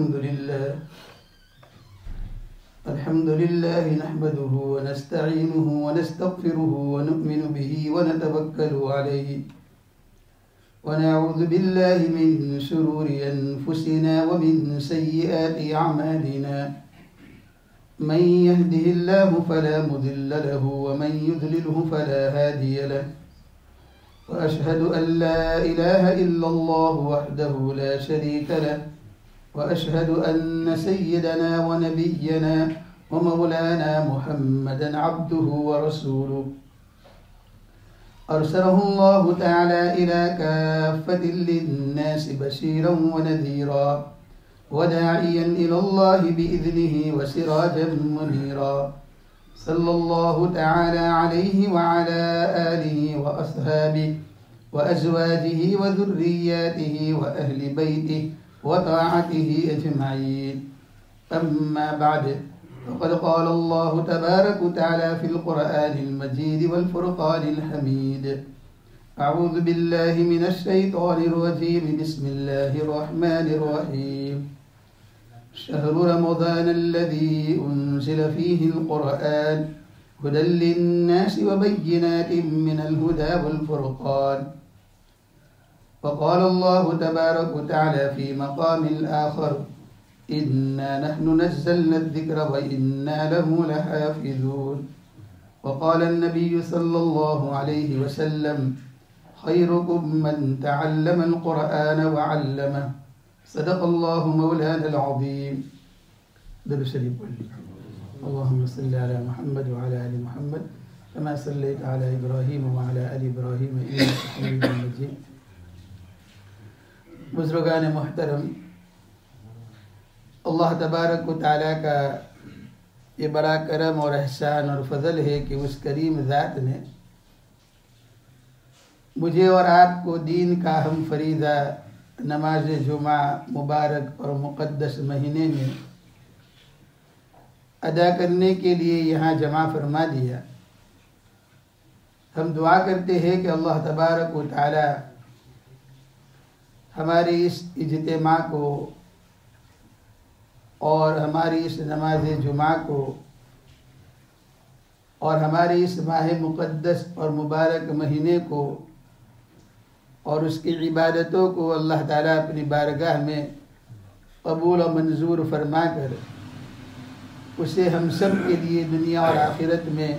الحمد لله نحمده ونستعينه ونستغفره ونؤمن به ونتوكل عليه ونعوذ بالله من شرور أنفسنا ومن سيئات أعمالنا من يهده الله فلا مضل له ومن يضلله فلا هادي له وأشهد أن لا إله إلا الله وحده لا شريك له وأشهد أن سيدنا ونبينا ومولانا محمدا عبده ورسوله أرسله الله تعالى إلى كافة للناس بشيرا ونذيرا وداعيا إلى الله بإذنه وسراجا منيرا صلى الله تعالى عليه وعلى آله وأصحابه وأزواجه وذرياته وأهل بيته وطاعته أجمعين. أما بعد فقد قال الله تبارك وتعالى في القرآن المجيد والفرقان الحميد: أعوذ بالله من الشيطان الرجيم. بسم الله الرحمن الرحيم. شهر رمضان الذي أنزل فيه القرآن هدى للناس وبينات من الهدى والفرقان. وقال الله تبارك وتعالى في مقام الآخر: إنا نحن نزلنا الذكر وإنا له لحافظون. وقال النبي صلى الله عليه وسلم: خيركم من تعلم القرآن وعلمه. صدق الله مولانا العظيم. درود شریف پڑھیے. اللهم صل على محمد وعلى آل محمد كما صليت على إبراهيم وعلى آل إبراهيم إنك حميد مجيد. بزرگان محترم، اللہ تبارک و تعالیٰ کا یہ بڑا کرم اور احسان اور فضل ہے کہ اس کریم ذات نے مجھے اور آپ کو دین کا ہم فریضہ نماز جمعہ مبارک اور مقدس مہینے میں ادا کرنے کے لیے یہاں جمع فرما دیا. ہم دعا کرتے ہیں کہ اللہ تبارک و تعالی ہماری اس اجتماع کو اور ہماری اس نماز جمعہ کو اور ہماری اس ماہ مقدس اور مبارک مہینے کو اور اس کی عبادتوں کو اللہ تعالیٰ اپنی بارگاہ میں قبول و منظور فرما کر اسے ہم سب کے لیے دنیا اور آخرت میں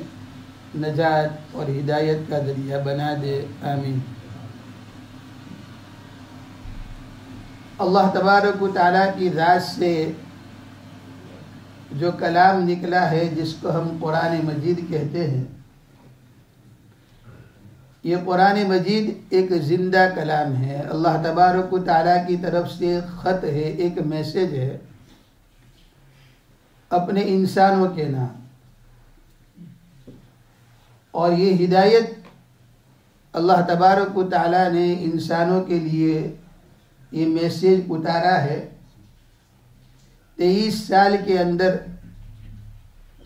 نجات اور ہدایت کا ذریعہ بنا دے. آمین. اللہ تبارک و تعالیٰ کی ذات سے جو کلام نکلا ہے جس کو ہم قرآن مجید کہتے ہیں، یہ قرآن مجید ایک زندہ کلام ہے. اللہ تبارک و تعالیٰ کی طرف سے خط ہے، ایک میسج ہے اپنے انسانوں کے نام. اور یہ ہدایت اللہ تبارک و تعالیٰ نے انسانوں کے لیے یہ میسیج اتارا ہے. 23 سال کے اندر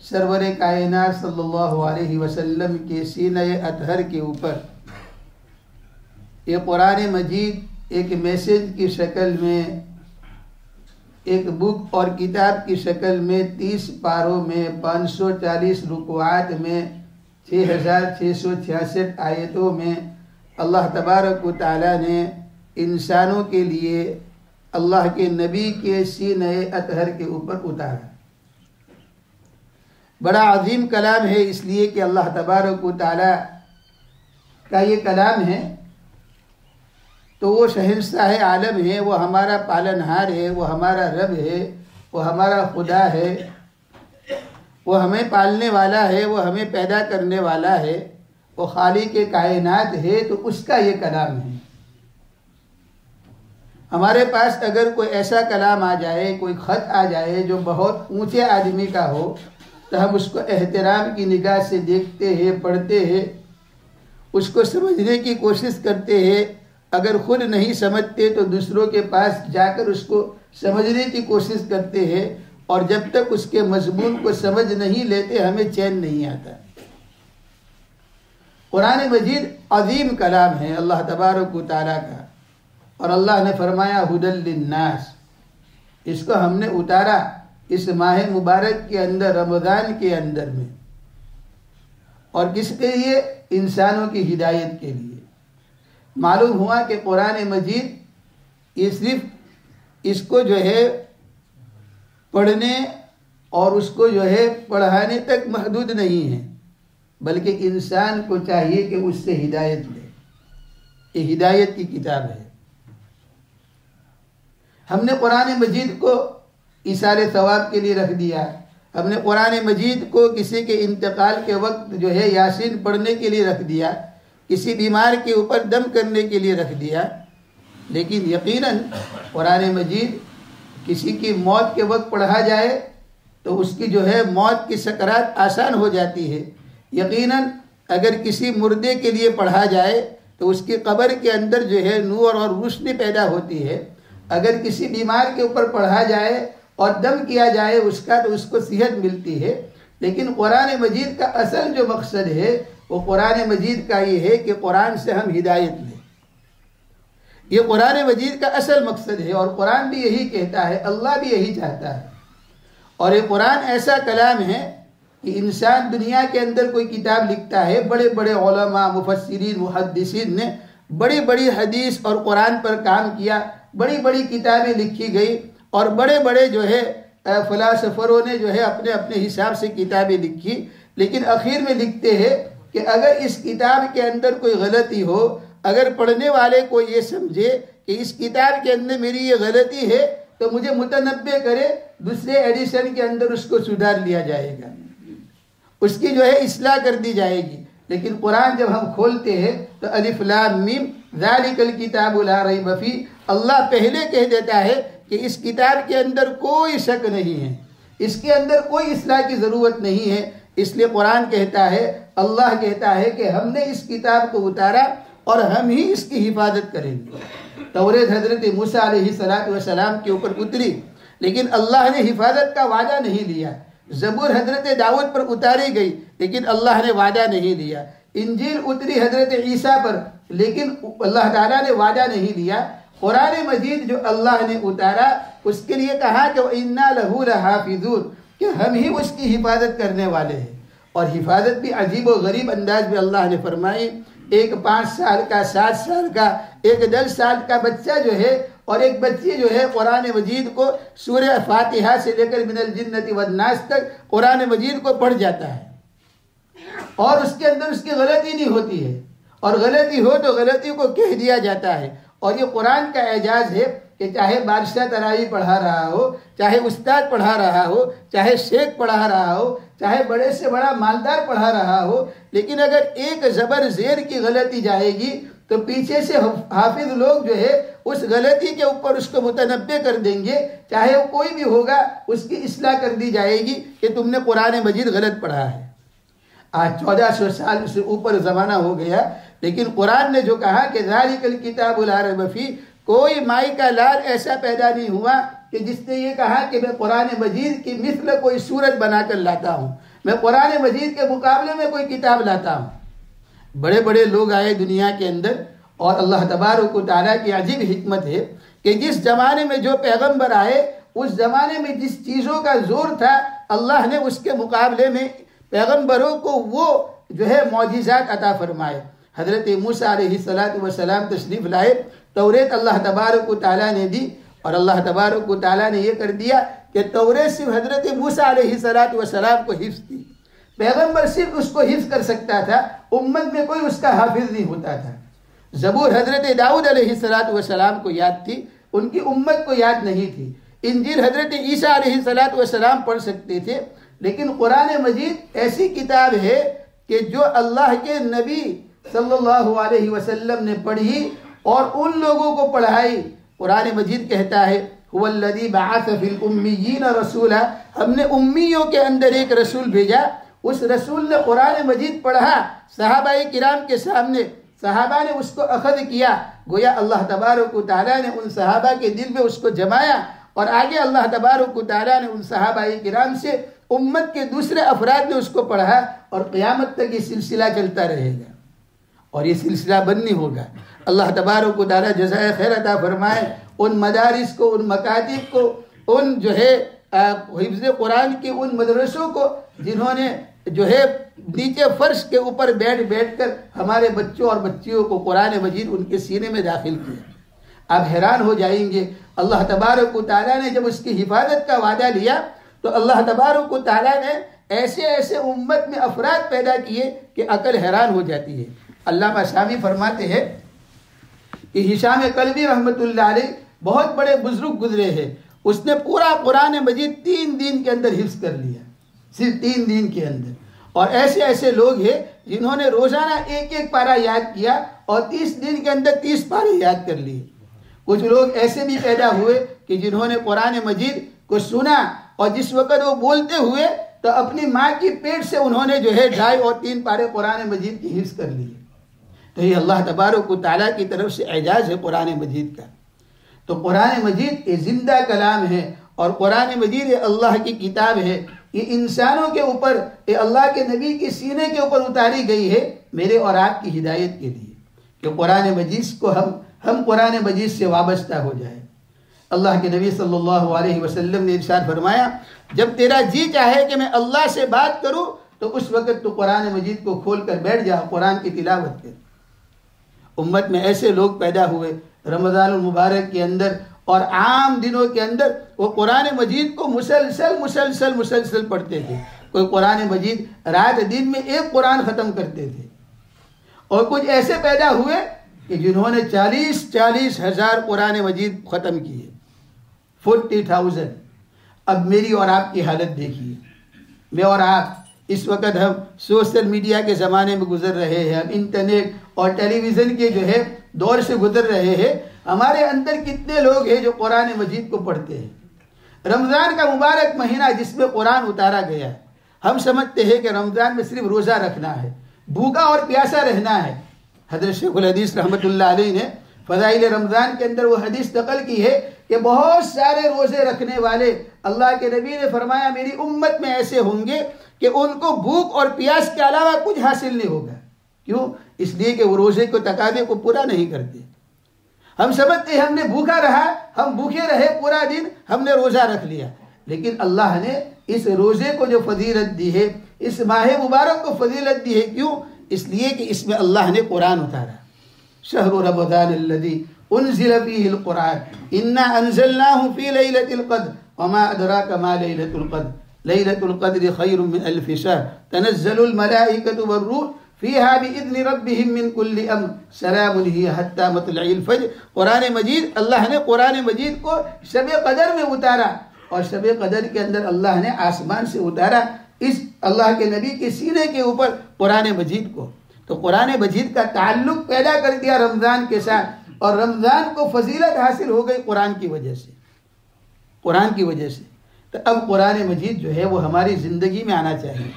سرور کائنات صلی اللہ علیہ وسلم کے سینہ اطہر کے اوپر یہ قرآن مجید ایک میسیج کی شکل میں، ایک بک اور کتاب کی شکل میں 30 پاروں میں 540 رکوعات میں 6666 آیتوں میں اللہ تبارک و تعالیٰ نے انسانوں کے لیے اللہ کے نبی کے سینہ اطہر کے اوپر اتارا. بڑا عظیم کلام ہے، اس لیے کہ اللہ تبارک و تعالیٰ کا یہ کلام ہے تو وہ شہنشاہ عالم ہے، وہ ہمارا پالنہار ہے، وہ ہمارا رب ہے، وہ ہمارا خدا ہے، وہ ہمیں پالنے والا ہے، وہ ہمیں پیدا کرنے والا ہے، وہ خالق کائنات ہے. تو اس کا یہ کلام ہے. ہمارے پاس اگر کوئی ایسا کلام آ جائے، کوئی خط آ جائے جو بہت اونچے آدمی کا ہو تو ہم اس کو احترام کی نگاہ سے دیکھتے ہیں، پڑھتے ہیں، اس کو سمجھنے کی کوشش کرتے ہیں. اگر خود نہیں سمجھتے تو دوسروں کے پاس جا کر اس کو سمجھنے کی کوشش کرتے ہیں، اور جب تک اس کے مضمون کو سمجھ نہیں لیتے ہمیں چین نہیں آتا. قرآن مجید عظیم کلام ہے اللہ تبارک و تعالیٰ کا، اور اللہ نے فرمایا ہدی للناس، اس کو ہم نے اتارا اس ماہ مبارک کے اندر، رمضان کے اندر میں، اور کس کے لیے؟ انسانوں کی ہدایت کے لیے۔ معلوم ہوا کہ قرآن مجید یہ صرف اس کو جو ہے پڑھنے اور اس کو جو ہے پڑھانے تک محدود نہیں ہے، بلکہ انسان کو چاہیے کہ اس سے ہدایت لے۔ یہ ہدایت کی کتاب ہے۔ ہم نے قرآن مجید کو ایثار ثواب کے لیے رکھ دیا، ہم نے قرآن مجید کو کسی کے انتقال کے وقت جو ہے یاسین پڑھنے کے لیے رکھ دیا، کسی بیمار کے اوپر دم کرنے کے لیے رکھ دیا، لیکن یقیناً قرآن مجید کسی کی موت کے وقت پڑھا جائے تو اس کی جو ہے موت کی سکرات آسان ہو جاتی ہے۔ یقیناً اگر کسی مردے کے لیے پڑھا جائے تو اس کی قبر کے اندر جو ہے نور اور روشنی پیدا ہوتی ہے۔ اگر کسی بیمار کے اوپر پڑھا جائے اور دم کیا جائے اس کا تو اس کو صحت ملتی ہے۔ لیکن قرآن مجید کا اصل جو مقصد ہے وہ قرآن مجید کا یہ ہے کہ قرآن سے ہم ہدایت لیں۔ یہ قرآن مجید کا اصل مقصد ہے، اور قرآن بھی یہی کہتا ہے، اللہ بھی یہی چاہتا ہے۔ اور یہ قرآن ایسا کلام ہے کہ انسان دنیا کے اندر کوئی کتاب لکھتا ہے، بڑے بڑے علماء، مفسرین، محدثین نے بڑی بڑی حدیث اور قرآن پر کام کیا، بڑی بڑی کتابیں لکھی گئی، اور بڑے بڑے جو ہے فلاسفروں نے جو ہے اپنے اپنے حساب سے کتابیں لکھی، لیکن آخر میں لکھتے ہیں کہ اگر اس کتاب کے اندر کوئی غلطی ہو، اگر پڑھنے والے کو یہ سمجھے کہ اس کتاب کے اندر میری یہ غلطی ہے تو مجھے متنبہ کرے، دوسرے ایڈیشن کے اندر اس کو سدھار لیا جائے گا، اس کی جو ہے اصلاح کر دی جائے گی۔ لیکن قرآن جب ہم کھولتے ہیں تو الف لام میم ذالک الکتاب لا ریب فیہ، اللہ پہلے کہہ دیتا ہے کہ اس کتاب کے اندر کوئی شک نہیں ہے، اس کے اندر کوئی اصلاح کی ضرورت نہیں ہے۔ اس لیے قرآن کہتا ہے، اللہ کہتا ہے کہ ہم نے اس کتاب کو اتارا اور ہم ہی اس کی حفاظت کریں گے۔ توریت حضرت موسیٰ علیہ السلام کے اوپر اتری، لیکن اللہ نے حفاظت کا وعدہ نہیں لیا۔ زبور حضرت داؤد پر اتاری گئی، لیکن اللہ نے وعدہ نہیں لیا۔ انجیل اتری حضرت عیسیٰ پر، لیکن اللہ تعالیٰ نے وعدہ نہیں لیا۔ قرآن مجید جو اللہ نے اتارا اس کے لیے کہا کہ وَإِنَّا لَهُ لَحَافِظُونَ، کہ ہم ہی اس کی حفاظت کرنے والے ہیں۔ اور حفاظت بھی عجیب و غریب انداز میں اللہ نے فرمائی۔ ایک 5 سال کا، 7 سال کا، ایک 10 سال کا بچہ جو ہے اور ایک بچی جو ہے قرآن مجید کو سورہ فاتحہ سے لے کر من الجنۃ والناس تک قرآن مجید کو پڑھ جاتا ہے، اور اس کے اندر اس کی غلطی نہیں ہوتی ہے، اور غلطی ہو تو غلطی کو کہہ دیا جاتا ہے۔ اور یہ قرآن کا اعجاز ہے کہ چاہے بادشاہ تراویح پڑھا رہا ہو، چاہے استاد پڑھا رہا ہو، چاہے شیخ پڑھا رہا ہو، چاہے بڑے سے بڑا مالدار پڑھا رہا ہو، لیکن اگر ایک زبر زیر کی غلطی جائے گی تو پیچھے سے حافظ لوگ جو ہے اس غلطی کے اوپر اس کو متنبہ کر دیں گے، چاہے وہ کوئی بھی ہوگا، اس کی اصلاح کر دی جائے گی کہ تم نے قرآن مجید غلط پڑھا ہے۔ آج 1400 سال سے اوپر زمانہ ہو گیا، لیکن قرآن نے جو کہا کہ ذالک الکتاب لا ریب فیہ، کوئی مائی کا لال ایسا پیدا نہیں ہوا کہ جس نے یہ کہا کہ میں قرآن مجید کی مثل کوئی صورت بنا کر لاتا ہوں، میں قرآن مجید کے مقابلے میں کوئی کتاب لاتا ہوں۔ بڑے بڑے لوگ آئے دنیا کے اندر، اور اللہ تبارک و تعالیٰ کی عجیب حکمت ہے کہ جس زمانے میں جو پیغمبر آئے، اس زمانے میں جس چیزوں کا زور تھا، اللہ نے اس کے مقابلے میں پیغمبروں کو وہ جو ہے معجزات عطا فرمائے۔ حضرت موسیٰ علیہ السلام تشریف لائے، توریت اللہ تبارک و تعالیٰ نے دی، اور اللہ تبارک و تعالیٰ نے یہ کر دیا کہ توریت صرف حضرت موسیٰ علیہ السلام کو حفظ تھی۔ پیغمبر صرف اس کو حفظ کر سکتا تھا، امت میں کوئی اس کا حافظ نہیں ہوتا تھا۔ زبور حضرت داؤد علیہ السلام کو یاد تھی، ان کی امت کو یاد نہیں تھی۔ انجیل حضرت عیسیٰ علیہ السلام پڑھ سکتے تھے، لیکن قرآن مجید ایسی کتاب ہے کہ جو اللہ کے نبی صلی اللہ علیہ وسلم نے پڑھی اور ان لوگوں کو پڑھائی۔ قرآن مجید کہتا ہے هو الذی بعث فی الامیین رسولا، ہم نے امیوں کے اندر ایک رسول بھیجا، اس رسول نے قرآن مجید پڑھا صحابہ کرام کے سامنے، صحابہ نے اس کو اخذ کیا، گویا اللہ تبارک و تعالیٰ نے ان صحابہ کے دل میں اس کو جمایا، اور آگے اللہ تبارک و تعالیٰ نے ان صحابہ کرام سے امت کے دوسرے افراد نے اس کو پڑھا، اور قیامت تک یہ سلسلہ چلتا رہے گا، اور یہ سلسلہ بند نہیں ہوگا۔ اللہ تبارک و تعالیٰ جزائے خیر عطا فرمائے ان مدارس کو، ان مکاتب کو ان جو ہے حفظ قرآن کے ان مدرسوں کو جنہوں نے جو ہے نیچے فرش کے اوپر بیٹھ کر ہمارے بچوں اور بچیوں کو قرآن مجید ان کے سینے میں داخل کیا۔ آپ حیران ہو جائیں گے، اللہ تبارک و تعالیٰ نے جب اس کی حفاظت کا وعدہ لیا تو اللہ تبارک و تعالیٰ نے ایسے امت میں افراد پیدا کیے کہ عقل حیران ہو جاتی ہے۔ علامہ شامی فرماتے ہیں کہ ہشام کلبی رحمۃ اللہ علیہ بہت بڑے بزرگ گزرے ہیں، اس نے پورا قرآن مجید 3 دن کے اندر حفظ کر لیا، صرف 3 دن کے اندر۔ اور ایسے لوگ ہیں جنہوں نے روزانہ ایک پارہ یاد کیا اور 30 دن کے اندر 30 پارے یاد کر لیے۔ کچھ لوگ ایسے بھی پیدا ہوئے کہ جنہوں نے قرآن مجید کو سنا اور جس وقت وہ بولتے ہوئے تو اپنی ماں کی پیٹ سے انہوں نے جو ہے 2.5 اور 3 پارے قرآن مجید کی حفظ کر لیے۔ تو یہ اللہ تبارک و تعالیٰ کی طرف سے اعجاز ہے قرآن مجید کا۔ تو قرآن مجید یہ زندہ کلام ہے اور قرآن مجید یہ اللہ کی کتاب ہے، یہ انسانوں کے اوپر، یہ اللہ کے نبی کے سینے کے اوپر اتاری گئی ہے میرے اور آپ کی ہدایت کے لیے، کہ قرآن مجید کو ہم قرآن مجید سے وابستہ ہو جائے۔ اللہ کے نبی صلی اللہ علیہ وسلم نے ارشاد فرمایا، جب تیرا جی چاہے کہ میں اللہ سے بات کروں تو اس وقت تو قرآن مجید کو کھول کر بیٹھ جا، قرآن کی تلاوت کر۔ امت میں ایسے لوگ پیدا ہوئے رمضان المبارک کے اندر اور عام دنوں کے اندر وہ قرآن مجید کو مسلسل پڑھتے تھے۔ کوئی قرآن مجید رات دن میں 1 قرآن ختم کرتے تھے، اور کچھ ایسے پیدا ہوئے کہ جنہوں نے 40 ہزار قرآن مجید ختم کیے، 40,000۔ اب میری اور آپ کی حالت دیکھیے، میں اور آپ اس وقت ہم سوشل میڈیا کے زمانے میں گزر رہے ہیں، ہم انٹرنیٹ اور ٹیلی ویژن کے جو ہے دور سے گزر رہے ہیں۔ ہمارے اندر کتنے لوگ ہیں جو قرآن مجید کو پڑھتے ہیں؟ رمضان کا مبارک مہینہ جس میں قرآن اتارا گیا، ہم سمجھتے ہیں کہ رمضان میں صرف روزہ رکھنا ہے، بھوکا اور پیاسا رہنا ہے۔ حضرت شیخ الحدیث رحمۃ اللہ علیہ نے فضائل رمضان کے اندر وہ حدیث نقل کی ہے کہ بہت سارے روزے رکھنے والے، اللہ کے نبی نے فرمایا میری امت میں ایسے ہوں گے کہ ان کو بھوک اور پیاس کے علاوہ کچھ حاصل نہیں ہوگا۔ کیوں؟ اس لیے کہ وہ روزے کو تقاضے کو پورا نہیں کرتے۔ ہم سمجھتے ہیں ہم نے بھوکا رہا، ہم بھوکے رہے پورا دن، ہم نے روزہ رکھ لیا، لیکن اللہ نے اس روزے کو جو فضیلت دی ہے، اس ماہ مبارک کو فضیلت دی ہے، کیوں؟ اس لیے کہ اس میں اللہ نے قرآن اتارا۔ شہر رمضان الذی انزل فیہ القرآن انا انزلناہ فی لیلۃ القدر وما ادراک ما لیلۃ القدر لیلۃ القدر خیر من الف شہر تنزل الملائکۃ والروح فیہا باذن ربہم من کل امر سلام ہی حتی مطلع الفجر۔ قرآن مجید، اللہ نے قرآن مجید کو شب قدر میں اتارا، اور شب قدر کے اندر اللہ نے آسمان سے اتارا اس اللہ کے نبی کے سینے کے اوپر قرآن مجید کو۔ تو قرآن مجید کا تعلق پیدا کر دیا رمضان کے ساتھ، اور رمضان کو فضیلت حاصل ہو گئی قرآن کی وجہ سے، قرآن کی وجہ سے۔ تو اب قرآن مجید جو ہے وہ ہماری زندگی میں آنا چاہیے۔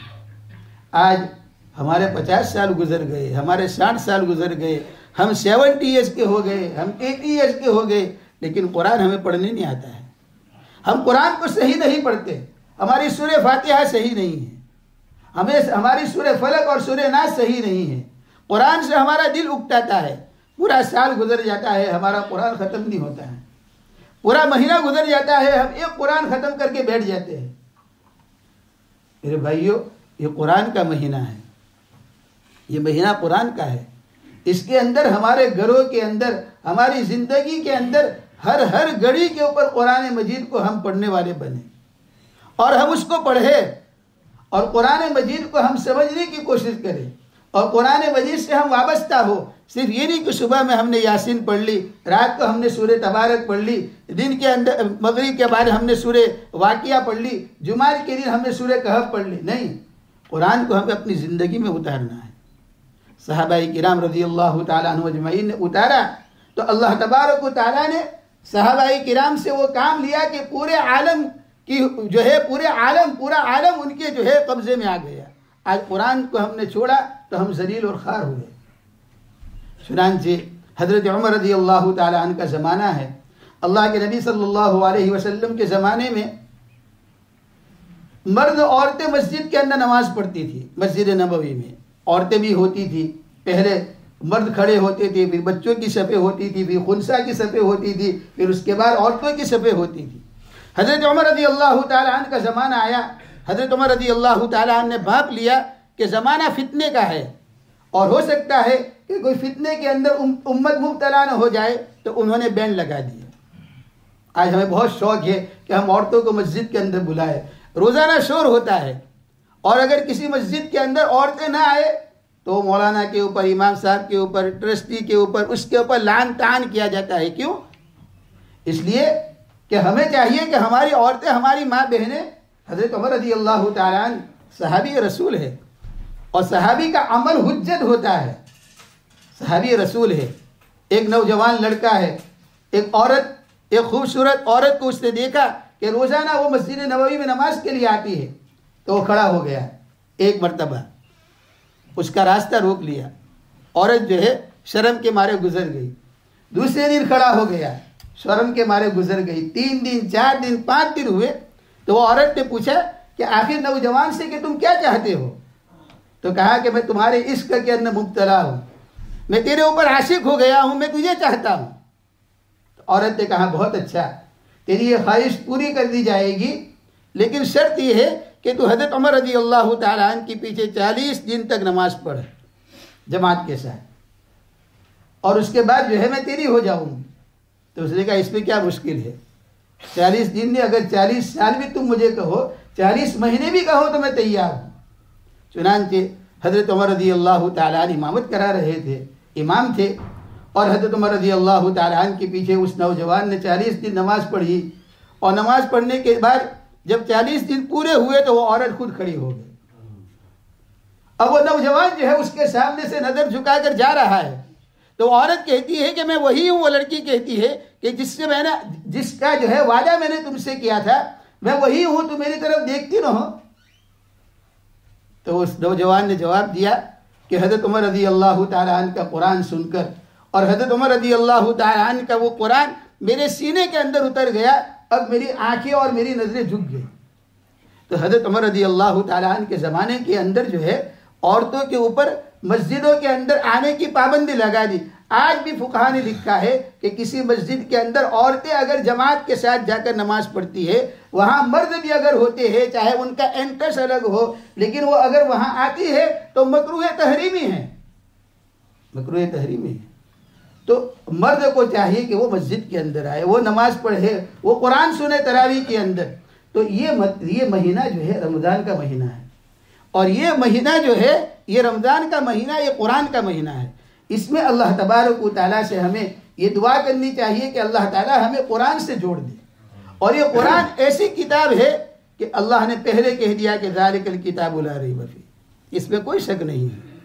آج ہمارے 50 سال گزر گئے، ہمارے 60 سال گزر گئے، ہم 70 ایئرس کے ہو گئے، ہم 80 ایئرس کے ہو گئے، لیکن قرآن ہمیں پڑھنے نہیں آتا ہے۔ ہم قرآن کو صحیح نہیں پڑھتے، ہماری سورہ فاتحہ صحیح نہیں ہے، ہماری سورہ فلق اور سورہ ناس صحیح نہیں ہے۔ قرآن سے ہمارا دل اکتاتا ہے، پورا سال گزر جاتا ہے ہمارا قرآن ختم نہیں ہوتا ہے، پورا مہینہ گزر جاتا ہے ہم 1 قرآن ختم کر کے بیٹھ جاتے ہیں۔ میرے بھائیو، یہ قرآن کا مہینہ ہے، یہ مہینہ قرآن کا ہے۔ اس کے اندر ہمارے گھروں کے اندر، ہماری زندگی کے اندر ہر گھڑی کے اوپر قرآن مجید کو ہم پڑھنے والے بنے، اور ہم اس کو پڑھے، اور قرآن مجید کو ہم سمجھنے کی کوشش کریں، اور قرآن مجید سے ہم وابستہ ہو۔ صرف یہ نہیں کہ صبح میں ہم نے یاسین پڑھ لی، رات کو ہم نے سورہ تبارک پڑھ لی، دن کے اندر مغرب کے بعد ہم نے سورہ واقعہ پڑھ لی، جمعہ کے دن ہم نے سورہ کہف پڑھ لی۔ نہیں، قرآن کو ہمیں اپنی زندگی میں اتارنا ہے۔ صحابہ کرام رضی اللہ تعالیٰ عنہ اجمعین نے اتارا، تو اللہ تبارک و تعالیٰ نے صحابہ کرام سے وہ کام لیا کہ پورے عالم کی جو ہے پورا عالم ان کے جو ہے قبضے میں آ گیا۔ آج قرآن کو ہم نے چھوڑا تو ہم ذلیل اور خوار ہوئے۔ چنانچہ حضرت عمر رضی اللہ تعالیٰ عنہ کا زمانہ ہے، اللہ کے نبی صلی اللہ علیہ وسلم کے زمانے میں مرد عورتیں مسجد کے اندر نماز پڑھتی تھی۔ مسجد نبوی میں عورتیں بھی ہوتی تھی، پہلے مرد کھڑے ہوتے تھے، پھر بچوں کی صفیں ہوتی تھی، پھر خنسا کی صفیں ہوتی تھی، پھر اس کے بعد عورتوں کی صفیں ہوتی تھی۔ حضرت عمر رضی اللہ تعالیٰ عنہ کا زمانہ آیا. حضرت عمر رضی اللہ تعالیٰ عنہ نے بھانپ لیا کہ زمانہ فتنے کا ہے اور ہو سکتا ہے کہ کوئی فتنے کے اندر امت مبتلا نہ ہو جائے, تو انہوں نے بین لگا دیا. آج ہمیں بہت شوق ہے کہ ہم عورتوں کو مسجد کے اندر بلائیں. روزانہ شور ہوتا ہے, اور اگر کسی مسجد کے اندر عورتیں نہ آئے تو مولانا کے اوپر, امام صاحب کے اوپر, ٹرسٹی کے اوپر, اس کے اوپر لعن طعن کیا جاتا ہے. کیوں؟ اس لیے کہ ہمیں چاہیے کہ ہماری عورتیں, ہماری ماں بہنیں, حضرت عمر رضی اللہ تعالیٰ عنہ صحابی رسول ہے, اور صحابی کا عمل حجت ہوتا ہے. صحابی رسول ہے. ایک نوجوان لڑکا ہے, ایک عورت, ایک خوبصورت عورت کو اس نے دیکھا کہ روزانہ وہ مسجد نبوی میں نماز کے لیے آتی ہے, تو وہ کھڑا ہو گیا. ایک مرتبہ اس کا راستہ روک لیا, عورت جو ہے شرم کے مارے گزر گئی. دوسرے دن کھڑا ہو گیا, شرم کے مارے گزر گئی. 3 دن 4 دن 5 دن ہوئے, تو وہ عورت نے پوچھا کہ آخر نوجوان سے کہ تم کیا چاہتے ہو؟ تو کہا کہ میں تمہارے عشق کے اندر مبتلا ہوں, میں تیرے اوپر عاشق ہو گیا ہوں, میں تجھے چاہتا ہوں. عورت نے کہا بہت اچھا, تیری یہ خواہش پوری کر دی جائے گی, لیکن شرط یہ ہے کہ تو حضرت عمر رضی اللہ تعالیٰ عنہ کے پیچھے 40 دن تک نماز پڑھ جماعت کے ساتھ, اور اس کے بعد جو ہے میں تیری ہو جاؤں گی. تو اس نے کہا اس میں کیا مشکل ہے, 40 دن نے, اگر 40 سال بھی تم مجھے کہو, 40 مہینے بھی کہو تو میں تیار ہوں. چنانچہ حضرت عمر رضی اللہ تعالیٰ عنہ امامت کرا رہے تھے, امام تھے, اور حضرت عمر رضی اللہ تعالیٰ عنہ کے پیچھے اس نوجوان نے 40 دن نماز پڑھی, اور نماز پڑھنے کے بعد جب 40 دن پورے ہوئے تو وہ عورت خود کھڑی ہو گئی. اب وہ نوجوان جو ہے اس کے سامنے سے نظر جھکا کر جا رہا ہے, تو وہ عورت کہتی ہے کہ میں وہی ہوں. وہ لڑکی کہتی ہے کہ جس کا جو ہے وعدہ میں نے تم سے کیا تھا, میں وہی ہوں, تو میری طرف دیکھتی نہ ہو. تو اس نوجوان نے جواب دیا کہ حضرت عمر رضی اللہ تعالیٰ عنہ کا قرآن سن کر, اور حضرت عمر رضی اللہ تعالیٰ عنہ کا وہ قرآن میرے سینے کے اندر اتر گیا, اب میری آنکھیں اور میری نظریں جھک گئی. تو حضرت عمر رضی اللہ تعالیٰ عنہ کے زمانے کے اندر جو ہے عورتوں کے اوپر مسجدوں کے اندر آنے کی پابندی لگا دی. آج بھی فقہا نے لکھا ہے کہ کسی مسجد کے اندر عورتیں اگر جماعت کے ساتھ جا کر نماز پڑھتی ہے, وہاں مرد بھی اگر ہوتے ہیں, چاہے ان کا انٹرس الگ ہو, لیکن وہ اگر وہاں آتی ہے تو مکروہ تحریمی ہے, مکروہ تحریمی ہے. تو مرد کو چاہیے کہ وہ مسجد کے اندر آئے, وہ نماز پڑھے, وہ قرآن سنے تراویح کے اندر. تو یہ مہینہ جو ہے رمضان کا مہینہ ہے, اور یہ مہینہ جو ہے یہ رمضان کا مہینہ, یہ قرآن کا مہینہ ہے. اس میں اللہ تبارک و تعالیٰ سے ہمیں یہ دعا کرنی چاہیے کہ اللہ تعالیٰ ہمیں قرآن سے جوڑ دے. اور یہ قرآن ایسی کتاب ہے کہ اللہ نے پہلے کہہ دیا کہ ذالک الکتاب لا ریب فیہ, اس میں کوئی شک نہیں ہے.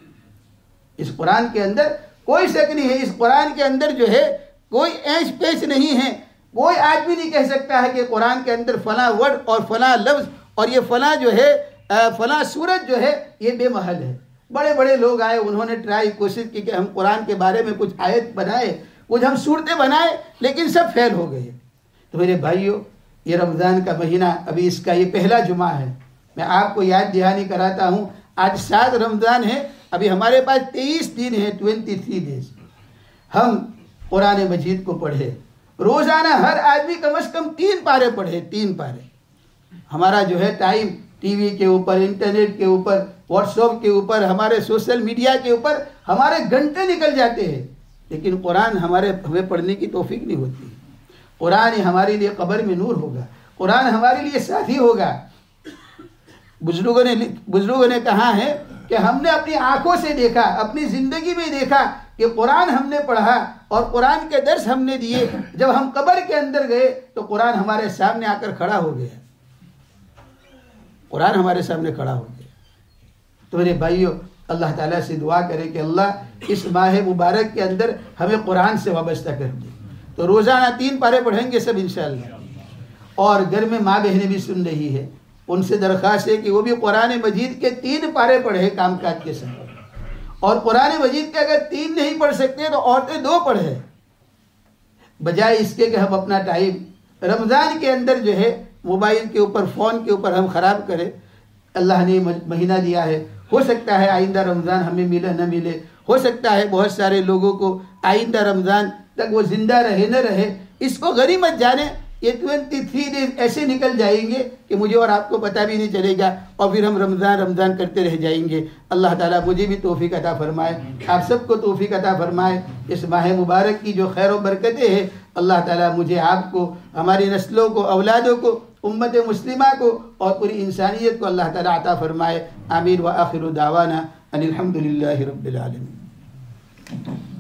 اس قرآن کے اندر کوئی شک نہیں ہے. اس قرآن کے اندر جو ہے کوئی اینچ پیچ نہیں ہے. کوئی آدمی نہیں کہہ سکتا ہے کہ قرآن کے اندر فلاں ورڈ اور فلاں لفظ اور یہ فلاں جو ہے فلاں صورت جو ہے یہ بے محل ہے. بڑے بڑے لوگ آئے, انہوں نے کوشش کی کہ ہم قرآن کے بارے میں کچھ آیت بنائے, کچھ ہم صورتیں بنائے, لیکن سب فیل ہو گئے. تو میرے بھائیوں, یہ رمضان کا مہینہ, ابھی اس کا یہ پہلا جمعہ ہے. میں آپ کو یاد دہانی کراتا ہوں, آج 7 رمضان ہے, ابھی ہمارے پاس 23 دن ہے, 23 days. ہم قرآن مجید کو پڑھے, روزانہ ہر آدمی کم از کم 3 پارے پڑھے, 3 پارے. ہمارا جو ہے ٹائم ٹی وی کے اوپر, انٹرنیٹ کے اوپر, واٹس ایپ کے اوپر, ہمارے سوشل میڈیا کے اوپر ہمارے گھنٹے نکل جاتے ہیں, لیکن قرآن ہمیں پڑھنے کی توفیق نہیں ہوتی. قرآن ہمارے لیے قبر میں نور ہوگا, قرآن ہمارے لیے ساتھی ہوگا. بزرگوں نے کہا ہے کہ ہم نے اپنی آنکھوں سے دیکھا, اپنی زندگی میں دیکھا کہ قرآن ہم نے پڑھا اور قرآن کے درس ہم نے دیے. جب ہم قبر کے اندر گئے تو قرآن ہمارے سامنے آ کر کھڑا ہو گیا, قرآن ہمارے سامنے کھڑا ہو گیا. تو میرے بھائیوں, اللہ تعالیٰ سے دعا کرے کہ اللہ اس ماہ مبارک کے اندر ہمیں قرآن سے وابستہ کر دے. تو روزانہ 3 پارے پڑھیں گے سب انشاءاللہ. اور گھر میں ماں بہنیں بھی سن رہی ہے, ان سے درخواست ہے کہ وہ بھی قرآن مجید کے 3 پارے پڑھے کام کاج کے ساتھ. اور قرآن مجید کے اگر 3 نہیں پڑھ سکتے تو عورتیں 2 پڑھے, بجائے اس کے کہ ہم اپنا ٹائم رمضان کے اندر جو ہے موبائل کے اوپر, فون کے اوپر ہم خراب کریں. اللہ نے مہینہ دیا ہے, ہو سکتا ہے آئندہ رمضان ہمیں ملے نہ ملے, ہو سکتا ہے بہت سارے لوگوں کو آئندہ رمضان تک وہ زندہ رہے نہ رہے. اس کو غنیمت جانے, یہ 23 ڈیز ایسے نکل جائیں گے کہ مجھے اور آپ کو پتہ بھی نہیں چلے گا، اور پھر ہم رمضان کرتے رہ جائیں گے۔ اللہ تعالیٰ مجھے بھی توفیق عطا فرمائے، آپ سب کو توفیق عطا فرمائے۔ اس ماہ مبارک کی جو خیر و برکتیں ہیں، اللہ تعالیٰ مجھے، آپ کو، ہماری نسلوں کو، اولادوں کو، امت مسلمہ کو اور پوری انسانیت کو اللہ تعالیٰ عطا فرمائے۔ آمین۔ وآخر دعوانا ان الحمد للہ رب العالمین۔